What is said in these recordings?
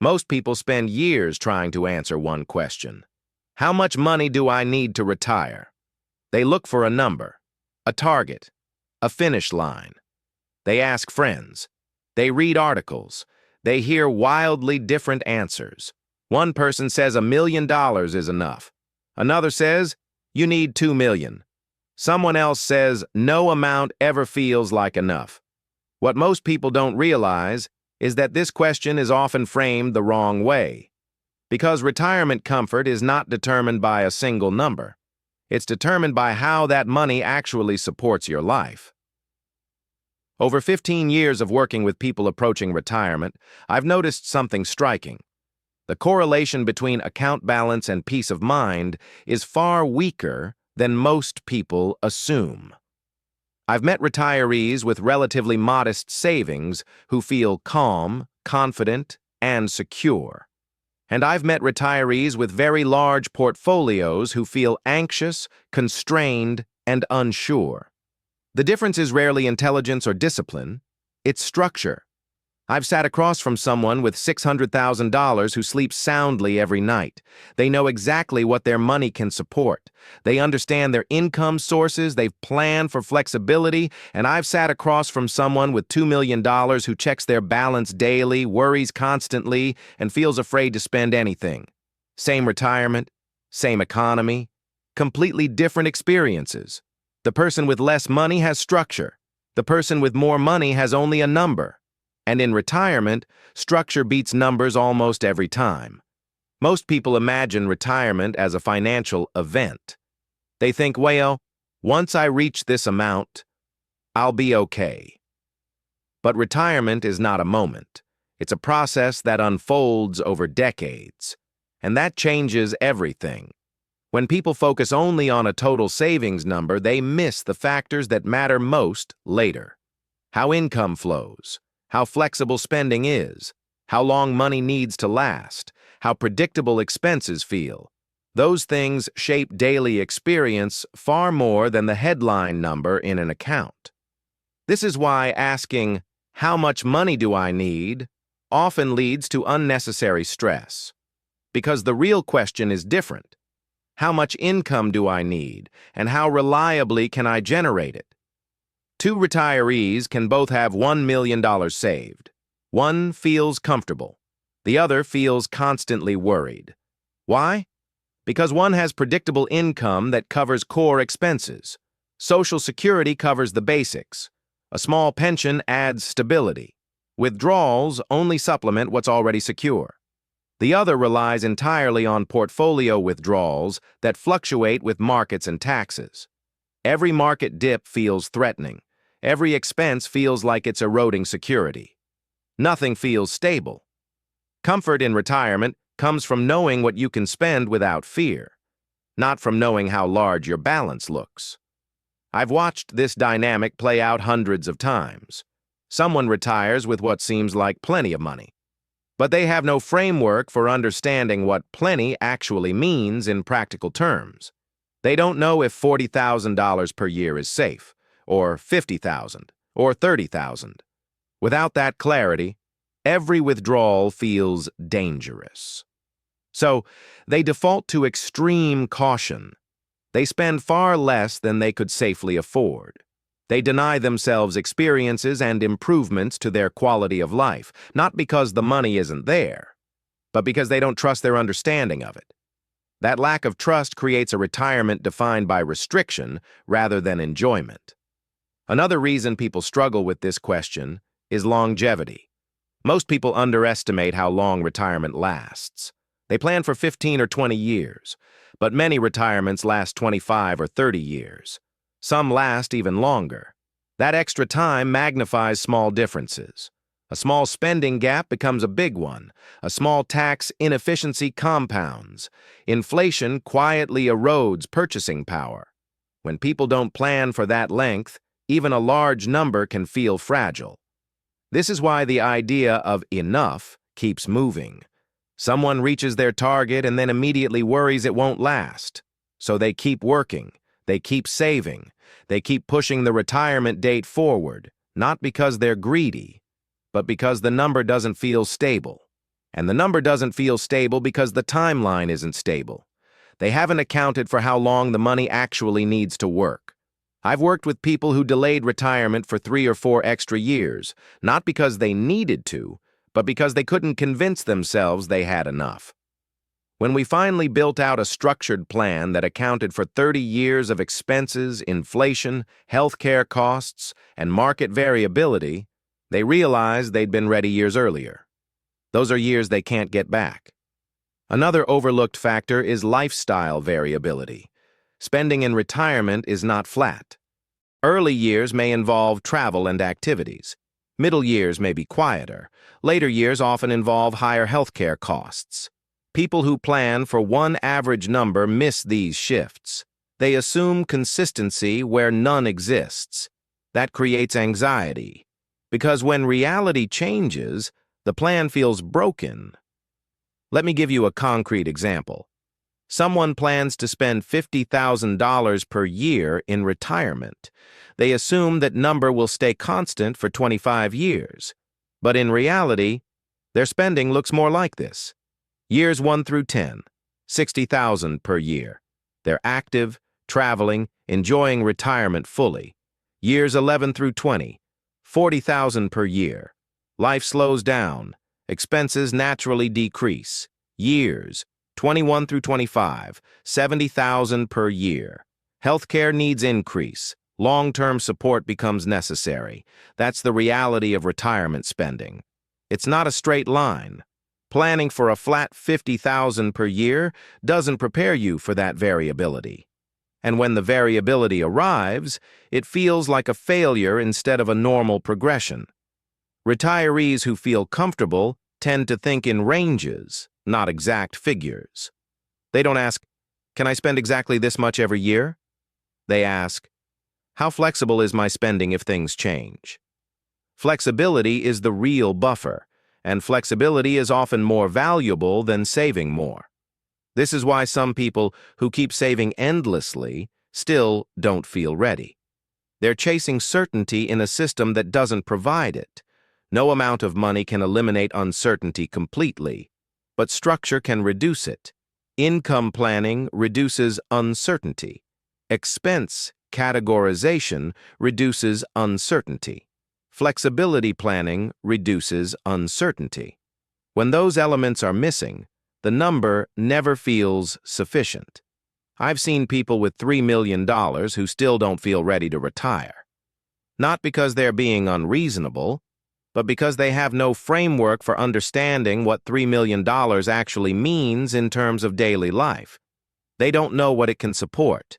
Most people spend years trying to answer one question. How much money do I need to retire? They look for a number, a target, a finish line. They ask friends. They read articles. They hear wildly different answers. One person says $1 million is enough. Another says, you need 2 million. Someone else says, no amount ever feels like enough. What most people don't realize is that this question is often framed the wrong way. Because retirement comfort is not determined by a single number. It's determined by how that money actually supports your life. Over 15 years of working with people approaching retirement, I've noticed something striking. The correlation between account balance and peace of mind is far weaker than most people assume. I've met retirees with relatively modest savings who feel calm, confident, and secure. And I've met retirees with very large portfolios who feel anxious, constrained, and unsure. The difference is rarely intelligence or discipline, it's structure. I've sat across from someone with $600,000 who sleeps soundly every night. They know exactly what their money can support. They understand their income sources, they've planned for flexibility, and I've sat across from someone with $2 million who checks their balance daily, worries constantly, and feels afraid to spend anything. Same retirement, same economy, completely different experiences. The person with less money has structure. The person with more money has only a number. And in retirement, structure beats numbers almost every time. Most people imagine retirement as a financial event. They think, well, once I reach this amount, I'll be okay. But retirement is not a moment. It's a process that unfolds over decades. And that changes everything. When people focus only on a total savings number, they miss the factors that matter most later. How income flows. How flexible spending is, how long money needs to last, how predictable expenses feel. Those things shape daily experience far more than the headline number in an account. This is why asking, how much money do I need, often leads to unnecessary stress. Because the real question is different. How much income do I need, and how reliably can I generate it? Two retirees can both have $1 million saved. One feels comfortable. The other feels constantly worried. Why? Because one has predictable income that covers core expenses. Social Security covers the basics. A small pension adds stability. Withdrawals only supplement what's already secure. The other relies entirely on portfolio withdrawals that fluctuate with markets and taxes. Every market dip feels threatening. Every expense feels like it's eroding security. Nothing feels stable. Comfort in retirement comes from knowing what you can spend without fear, not from knowing how large your balance looks. I've watched this dynamic play out hundreds of times. Someone retires with what seems like plenty of money, but they have no framework for understanding what plenty actually means in practical terms. They don't know if $40,000 per year is safe, or $50,000, or $30,000. Without that clarity, every withdrawal feels dangerous. So, they default to extreme caution. They spend far less than they could safely afford. They deny themselves experiences and improvements to their quality of life, not because the money isn't there, but because they don't trust their understanding of it. That lack of trust creates a retirement defined by restriction rather than enjoyment. Another reason people struggle with this question is longevity. Most people underestimate how long retirement lasts. They plan for 15 or 20 years, but many retirements last 25 or 30 years. Some last even longer. That extra time magnifies small differences. A small spending gap becomes a big one. A small tax inefficiency compounds. Inflation quietly erodes purchasing power. When people don't plan for that length, even a large number can feel fragile. This is why the idea of enough keeps moving. Someone reaches their target and then immediately worries it won't last. So they keep working, they keep saving, they keep pushing the retirement date forward, not because they're greedy, but because the number doesn't feel stable. And the number doesn't feel stable because the timeline isn't stable. They haven't accounted for how long the money actually needs to work. I've worked with people who delayed retirement for 3 or 4 extra years, not because they needed to, but because they couldn't convince themselves they had enough. When we finally built out a structured plan that accounted for 30 years of expenses, inflation, healthcare costs, and market variability, they realized they'd been ready years earlier. Those are years they can't get back. Another overlooked factor is lifestyle variability. Spending in retirement is not flat. Early years may involve travel and activities. Middle years may be quieter. Later years often involve higher healthcare costs. People who plan for one average number miss these shifts. They assume consistency where none exists. That creates anxiety, because when reality changes, the plan feels broken. Let me give you a concrete example. Someone plans to spend $50,000 per year in retirement. They assume that number will stay constant for 25 years. But in reality, their spending looks more like this. Years 1 through 10, $60,000 per year. They're active, traveling, enjoying retirement fully. Years 11 through 20, $40,000 per year. Life slows down. Expenses naturally decrease. Years 21 through 25, $70,000 per year. Healthcare needs increase. Long-term support becomes necessary. That's the reality of retirement spending. It's not a straight line. Planning for a flat $50,000 per year doesn't prepare you for that variability. And when the variability arrives, it feels like a failure instead of a normal progression. Retirees who feel comfortable tend to think in ranges, not exact figures. They don't ask, "Can I spend exactly this much every year?" They ask, "How flexible is my spending if things change?" Flexibility is the real buffer, and flexibility is often more valuable than saving more. This is why some people who keep saving endlessly still don't feel ready. They're chasing certainty in a system that doesn't provide it. No amount of money can eliminate uncertainty completely, but structure can reduce it. Income planning reduces uncertainty. Expense categorization reduces uncertainty. Flexibility planning reduces uncertainty. When those elements are missing, the number never feels sufficient. I've seen people with $3 million who still don't feel ready to retire. Not because they're being unreasonable, but because they have no framework for understanding what $3 million actually means in terms of daily life. They don't know what it can support.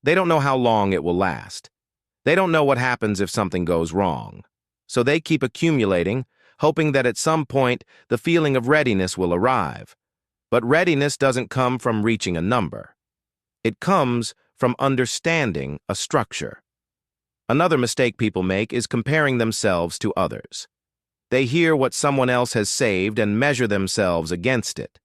They don't know how long it will last. They don't know what happens if something goes wrong. So they keep accumulating, hoping that at some point the feeling of readiness will arrive. But readiness doesn't come from reaching a number. It comes from understanding a structure. Another mistake people make is comparing themselves to others. They hear what someone else has saved and measure themselves against it.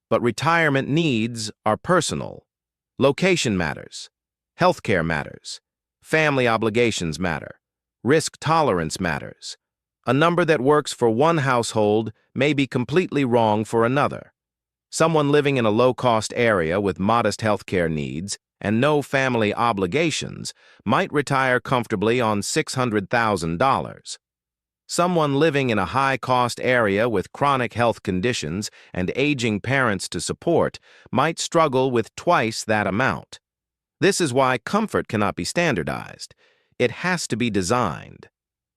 But retirement needs are personal. Location matters. Healthcare matters. Family obligations matter. Risk tolerance matters. A number that works for one household may be completely wrong for another. Someone living in a low-cost area with modest healthcare needs and no family obligations might retire comfortably on $600,000. Someone living in a high-cost area with chronic health conditions and aging parents to support might struggle with twice that amount. This is why comfort cannot be standardized. It has to be designed.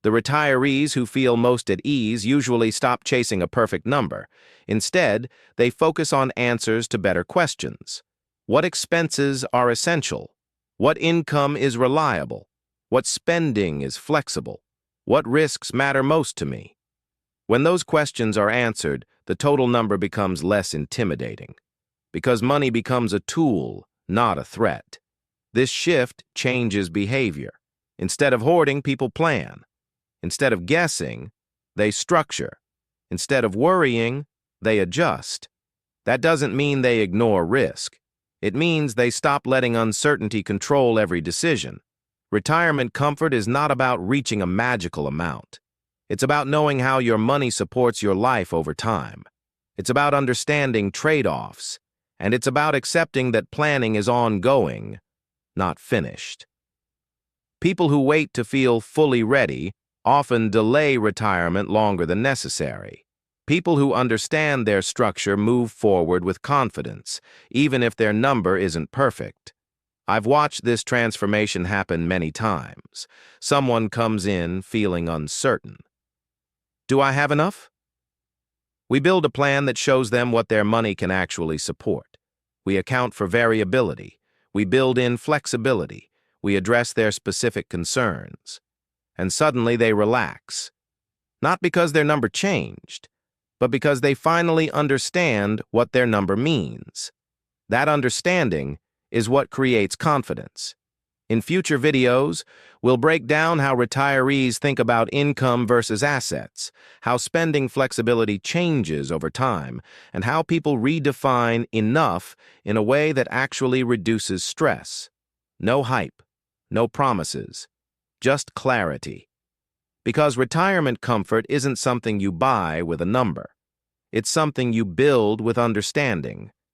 The retirees who feel most at ease usually stop chasing a perfect number. Instead, they focus on answers to better questions. What expenses are essential? What income is reliable? What spending is flexible? What risks matter most to me? When those questions are answered, the total number becomes less intimidating. Because money becomes a tool, not a threat. This shift changes behavior. Instead of hoarding, people plan. Instead of guessing, they structure. Instead of worrying, they adjust. That doesn't mean they ignore risk. It means they stop letting uncertainty control every decision. Retirement comfort is not about reaching a magical amount. It's about knowing how your money supports your life over time. It's about understanding trade-offs, and it's about accepting that planning is ongoing, not finished. People who wait to feel fully ready often delay retirement longer than necessary. People who understand their structure move forward with confidence, even if their number isn't perfect. I've watched this transformation happen many times. Someone comes in feeling uncertain. Do I have enough? We build a plan that shows them what their money can actually support. We account for variability. We build in flexibility. We address their specific concerns. And suddenly they relax. Not because their number changed, but because they finally understand what their number means. That understanding is what creates confidence. In future videos, we'll break down how retirees think about income versus assets, how spending flexibility changes over time, and how people redefine enough in a way that actually reduces stress. No hype, no promises, just clarity. Because retirement comfort isn't something you buy with a number. It's something you build with understanding.